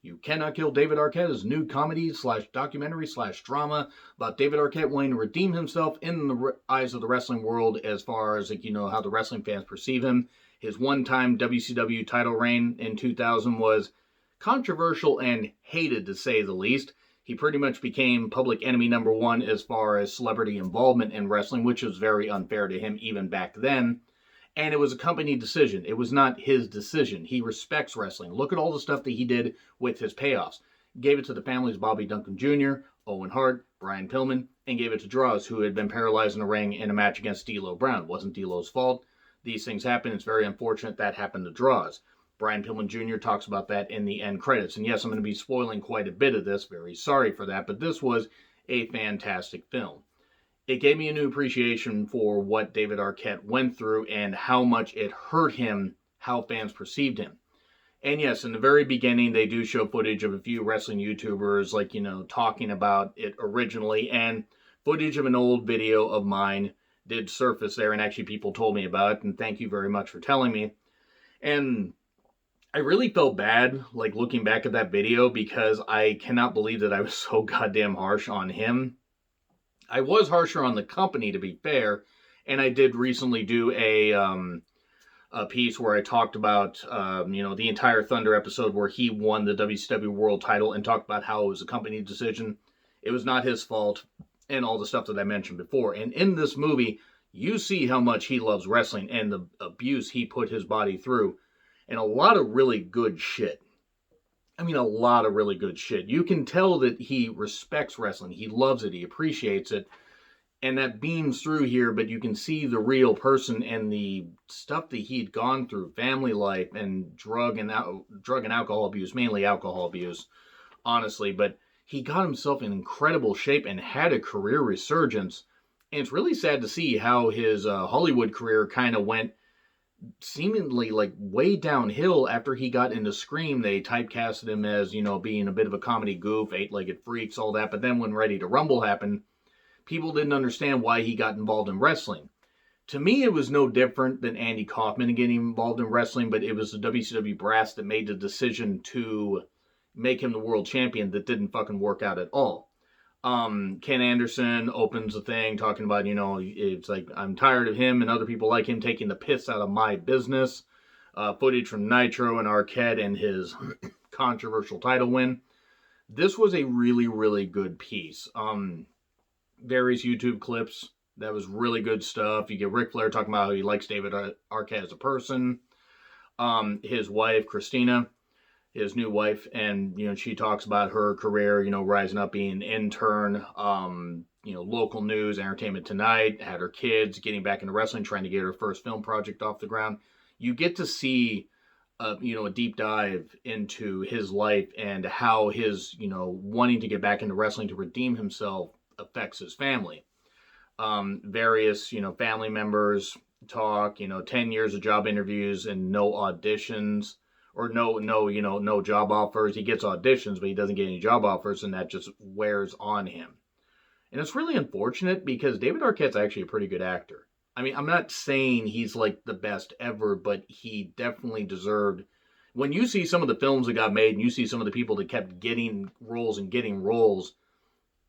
You Cannot Kill David Arquette is a new comedy slash documentary slash drama about David Arquette wanting to redeem himself in the eyes of the wrestling world as far as, how the wrestling fans perceive him. His one-time WCW title reign in 2000 was controversial and hated, to say the least. He pretty much became public enemy number one as far as celebrity involvement in wrestling, which was very unfair to him even back then. And it was a company decision. It was not his decision. He respects wrestling. Look at all the stuff that he did with his payoffs. Gave it to the families Bobby Duncan Jr., Owen Hart, Brian Pillman, and gave it to Droz, who had been paralyzed in a ring in a match against D'Lo Brown. It wasn't D'Lo's fault. These things happen. It's very unfortunate that happened to Droz. Brian Pillman Jr. talks about that in the end credits. And yes, I'm going to be spoiling quite a bit of this. Very sorry for that. But this was a fantastic film. It gave me a new appreciation for what David Arquette went through and how much it hurt him, how fans perceived him. And yes, in the very beginning, they do show footage of a few wrestling YouTubers, talking about it originally. And footage of an old video of mine did surface there, and actually people told me about it, and thank you very much for telling me. And I really felt bad, looking back at that video, because I cannot believe that I was so goddamn harsh on him. I was harsher on the company, to be fair, and I did recently do a piece where I talked about, the entire Thunder episode where he won the WCW World title and talked about how it was a company decision. It was not his fault, and all the stuff that I mentioned before. And in this movie, you see how much he loves wrestling and the abuse he put his body through, and a lot of really good shit. I mean, a lot of really good shit. You can tell that he respects wrestling. He loves it. He appreciates it. And that beams through here, but you can see the real person and the stuff that he'd gone through, family life and drug and alcohol abuse, mainly alcohol abuse, honestly. But he got himself in incredible shape and had a career resurgence. And it's really sad to see how his Hollywood career kind of went seemingly way downhill after he got into Scream. They typecasted him as, being a bit of a comedy goof, eight-legged freaks, all that. But then when Ready to Rumble happened, people didn't understand why he got involved in wrestling. To me, it was no different than Andy Kaufman getting involved in wrestling, but it was the WCW brass that made the decision to make him the world champion that didn't fucking work out at all. Ken Anderson opens the thing talking about, it's I'm tired of him and other people like him taking the piss out of my business. Footage from Nitro and Arquette and his controversial title win. This was a really, really good piece. Various YouTube clips. That was really good stuff. You get Ric Flair talking about how he likes David Arquette as a person. His wife, Christina, his new wife, and she talks about her career, rising up, being an intern, local news, Entertainment Tonight, had her kids, getting back into wrestling, trying to get her first film project off the ground. You get to see a deep dive into his life and how his wanting to get back into wrestling to redeem himself affects his family. Various family members talk, 10 years of job interviews and no auditions. Or no job offers. He gets auditions, but he doesn't get any job offers, and that just wears on him. And it's really unfortunate because David Arquette's actually a pretty good actor. I mean, I'm not saying he's the best ever, but he definitely deserved. When you see some of the films that got made and you see some of the people that kept getting roles,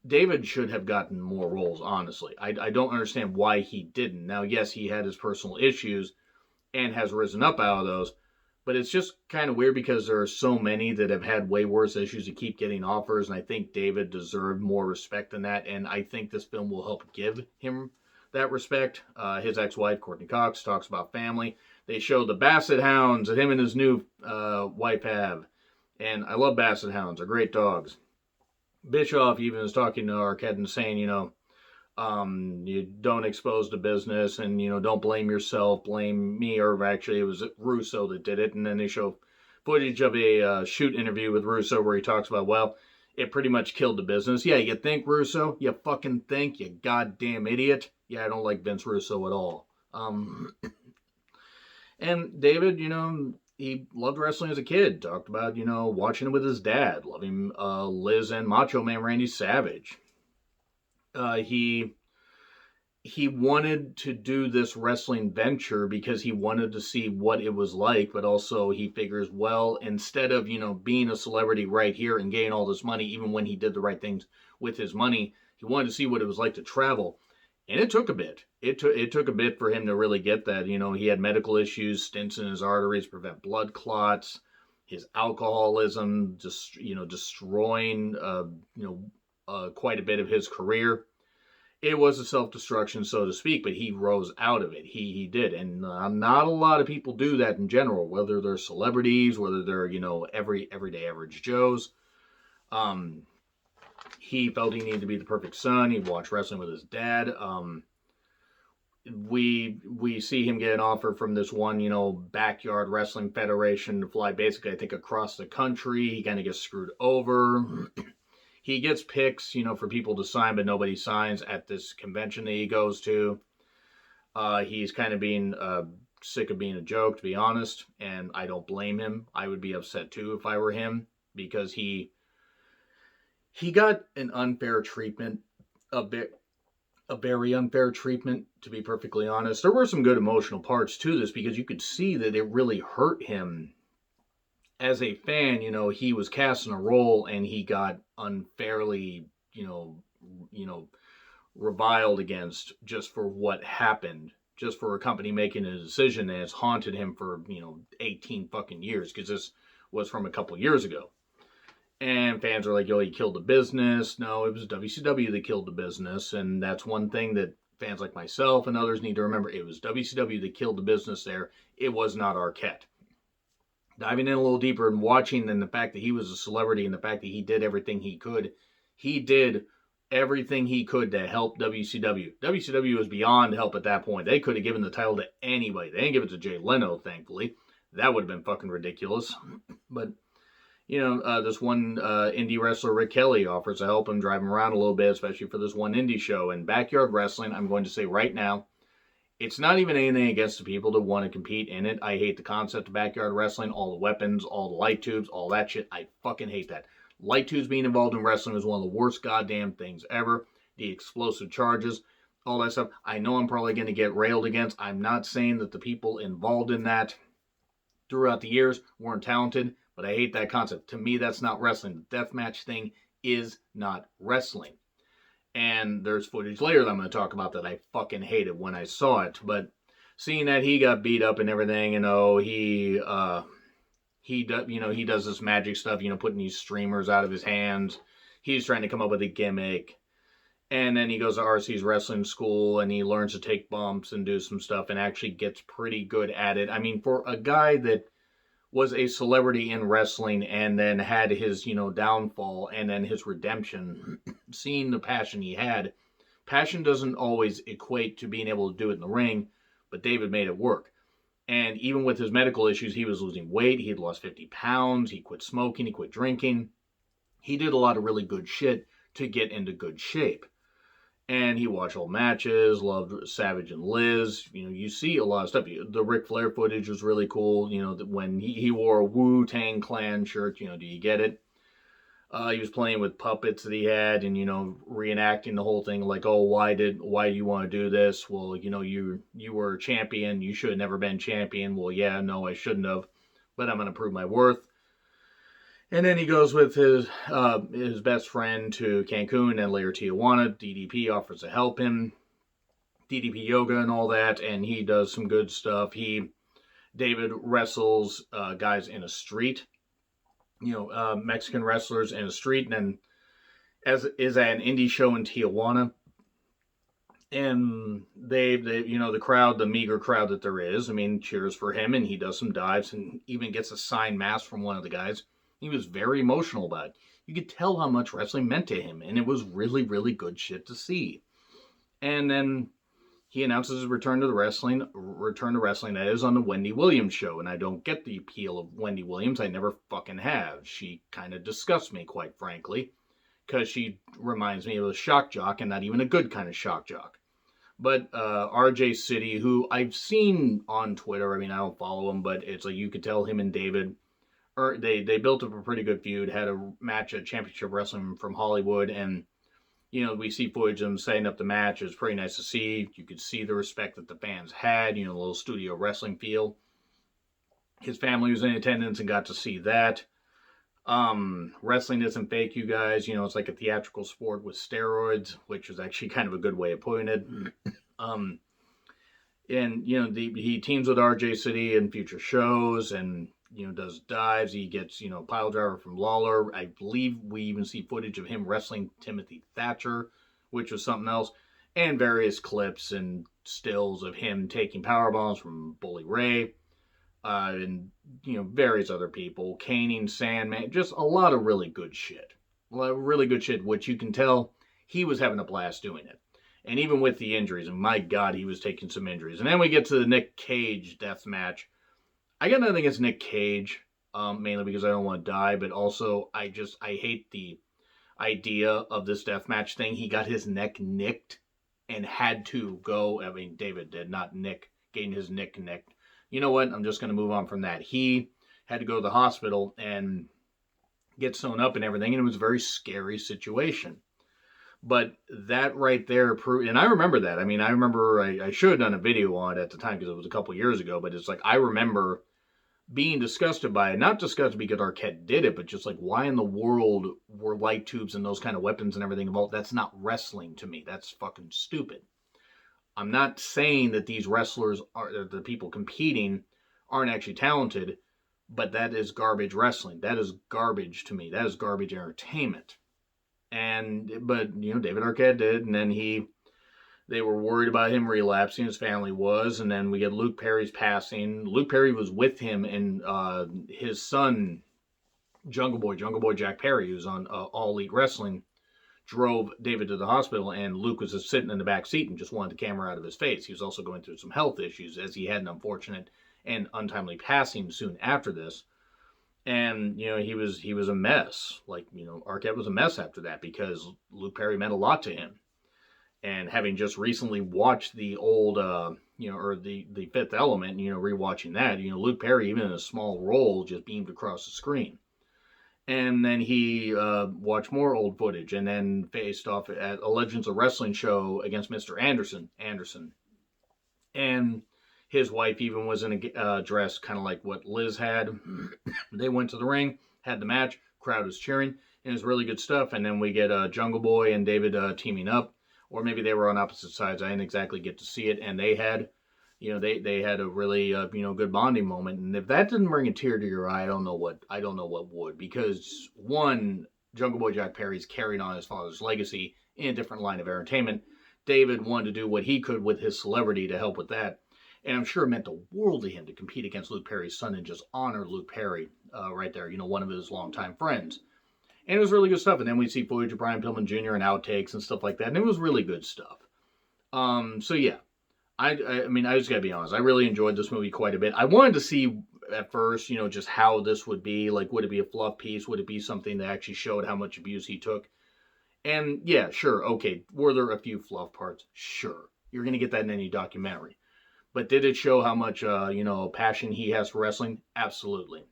David should have gotten more roles, honestly. I don't understand why he didn't. Now, yes, he had his personal issues and has risen up out of those. But it's just kind of weird because there are so many that have had way worse issues to keep getting offers. And I think David deserved more respect than that. And I think this film will help give him that respect. His ex-wife, Courtney Cox, talks about family. They show the Basset Hounds that him and his new wife have. And I love Basset Hounds. They're great dogs. Bischoff even is talking to Arquette and saying, you don't expose the business and, don't blame yourself, blame me, or actually it was Russo that did it. And then they show footage of a shoot interview with Russo where he talks about, well, it pretty much killed the business. Yeah, you think, Russo? You fucking think, you goddamn idiot? Yeah, I don't like Vince Russo at all. And David, he loved wrestling as a kid. Talked about, watching it with his dad, loving Liz and Macho Man Randy Savage. He he wanted to do this wrestling venture because he wanted to see what it was like, but also he figures, well, instead of, being a celebrity right here and getting all this money, even when he did the right things with his money, he wanted to see what it was like to travel. And it took a bit. It took a bit for him to really get that. He had medical issues, stents in his arteries, prevent blood clots, his alcoholism, just, destroying, quite a bit of his career. It was a self-destruction, so to speak, but he rose out of it. He did, and not a lot of people do that in general, whether they're celebrities, whether they're everyday average Joes. He felt he needed to be the perfect son. He watched wrestling with his dad. We see him get an offer from this one, backyard wrestling federation to fly basically, I think, across the country. He kind of gets screwed over. He gets picks, for people to sign, but nobody signs at this convention that he goes to. He's kind of being sick of being a joke, to be honest, and I don't blame him. I would be upset too if I were him, because he got an unfair treatment, a very unfair treatment, to be perfectly honest. There were some good emotional parts to this, because you could see that it really hurt him. As a fan, he was cast in a role and he got unfairly, reviled against just for what happened, just for a company making a decision that has haunted him for, 18 fucking years, because this was from a couple years ago. And fans are like, yo, he killed the business. No, it was WCW that killed the business. And that's one thing that fans like myself and others need to remember. It was WCW that killed the business there. It was not Arquette. Diving in a little deeper and watching, and the fact that he was a celebrity and the fact that he did everything he could. He did everything he could to help WCW. WCW was beyond help at that point. They could have given the title to anybody. They didn't give it to Jay Leno, thankfully. That would have been fucking ridiculous. But, this one indie wrestler, Rick Kelly, offers to help him, drive him around a little bit, especially for this one indie show. And backyard wrestling, I'm going to say right now, it's not even anything against the people that want to compete in it. I hate the concept of backyard wrestling, all the weapons, all the light tubes, all that shit. I fucking hate that. Light tubes being involved in wrestling is one of the worst goddamn things ever. The explosive charges, all that stuff. I know I'm probably going to get railed against. I'm not saying that the people involved in that throughout the years weren't talented, but I hate that concept. To me, that's not wrestling. The deathmatch thing is not wrestling. And there's footage later that I'm going to talk about that I fucking hated when I saw it. But seeing that he got beat up and everything, he does this magic stuff, putting these streamers out of his hands. He's trying to come up with a gimmick. And then he goes to RC's wrestling school and he learns to take bumps and do some stuff and actually gets pretty good at it. I mean, for a guy that was a celebrity in wrestling and then had his, downfall and then his redemption, seeing the passion he had. Passion doesn't always equate to being able to do it in the ring, but David made it work. And even with his medical issues, he was losing weight. He had lost 50 pounds. He quit smoking. He quit drinking. He did a lot of really good shit to get into good shape. And he watched old matches, loved Savage and Liz. You see a lot of stuff. The Ric Flair footage was really cool. When he wore a Wu-Tang Clan shirt, do you get it? He was playing with puppets that he had and, reenacting the whole thing like, oh, why do you want to do this? Well, you were a champion. You should have never been champion. Well, yeah, no, I shouldn't have. But I'm going to prove my worth. And then he goes with his best friend to Cancun and later Tijuana. DDP offers to help him. DDP yoga and all that. And he does some good stuff. David wrestles guys in a street. Mexican wrestlers in a street. And then as is at an indie show in Tijuana. And they the crowd, the meager crowd that there is, cheers for him. And he does some dives and even gets a signed mask from one of the guys. He was very emotional about it. You could tell how much wrestling meant to him, and it was really, really good shit to see. And then he announces his return to wrestling, that is on the Wendy Williams show, and I don't get the appeal of Wendy Williams. I never fucking have. She kind of disgusts me, quite frankly, because she reminds me of a shock jock, and not even a good kind of shock jock. But RJ City, who I've seen on Twitter, I don't follow him, but it's like you could tell him and David... They built up a pretty good feud, had a match at Championship Wrestling from Hollywood, and We see footage of him setting up the match. It was pretty nice to see. You could see the respect that the fans had, the little studio wrestling feel. His family was in attendance and got to see that. Wrestling isn't fake, you guys. It's like a theatrical sport with steroids, which is actually kind of a good way of putting it. And he teams with RJ City in future shows, and does dives. He gets pile driver from Lawler. I believe we even see footage of him wrestling Timothy Thatcher, which was something else, and various clips and stills of him taking power bombs from Bully Ray, and various other people, caning Sandman. Just a lot of really good shit. A lot of really good shit, which you can tell he was having a blast doing it. And even with the injuries, and my God, he was taking some injuries. And then we get to the Nick Cage death match. I got nothing against Nick Cage, mainly because I don't want to die, but also I hate the idea of this death match thing. He got his neck nicked and had to go. I mean, David did, not Nick, getting his neck nicked. You know what? I'm just going to move on from that. He had to go to the hospital and get sewn up and everything, and it was a very scary situation. But that right there proved, and I remember that. I mean, I remember I should have done a video on it at the time because it was a couple years ago, but it's like I remember being disgusted by it. Not disgusted because Arquette did it, but just like, why in the world were light tubes and those kind of weapons and everything involved? That's not wrestling to me. That's fucking stupid. I'm not saying that these wrestlers, the people competing, aren't actually talented, but that is garbage wrestling. That is garbage to me. That is garbage entertainment. But David Arquette did, and then they were worried about him relapsing. His family was, and then we get Luke Perry's passing. Luke Perry was with him, and his son, Jungle Boy Jack Perry, who's on All Elite Wrestling, drove David to the hospital, and Luke was just sitting in the back seat and just wanted the camera out of his face. He was also going through some health issues, as he had an unfortunate and untimely passing soon after this. And, he was a mess. Like, Arquette was a mess after that because Luke Perry meant a lot to him. And having just recently watched the old, or the Fifth Element, rewatching that, Luke Perry, even in a small role, just beamed across the screen. And then he watched more old footage and then faced off at a Legends of Wrestling show against Mr. Anderson. And his wife even was in a dress kind of like what Liz had. They went to the ring, had the match, crowd was cheering, and it was really good stuff. And then we get Jungle Boy and David teaming up, or maybe they were on opposite sides. I didn't exactly get to see it, and they had, they had a really good bonding moment. And if that didn't bring a tear to your eye, I don't know what would, because one, Jungle Boy Jack Perry's carried on his father's legacy in a different line of entertainment. David wanted to do what he could with his celebrity to help with that. And I'm sure it meant the world to him to compete against Luke Perry's son and just honor Luke Perry right there, one of his longtime friends. And it was really good stuff. And then we see footage of Brian Pillman Jr. and outtakes and stuff like that. And it was really good stuff. So yeah, I mean, I just gotta be honest. I really enjoyed this movie quite a bit. I wanted to see at first, just how this would be. Like, would it be a fluff piece? Would it be something that actually showed how much abuse he took? And yeah, sure, okay. Were there a few fluff parts? Sure. You're gonna get that in any documentary. But did it show how much, passion he has for wrestling? Absolutely.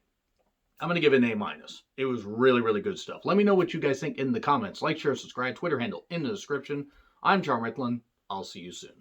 I'm going to give it an A-. It was really, really good stuff. Let me know what you guys think in the comments. Like, share, subscribe, Twitter handle in the description. I'm John Rickland. I'll see you soon.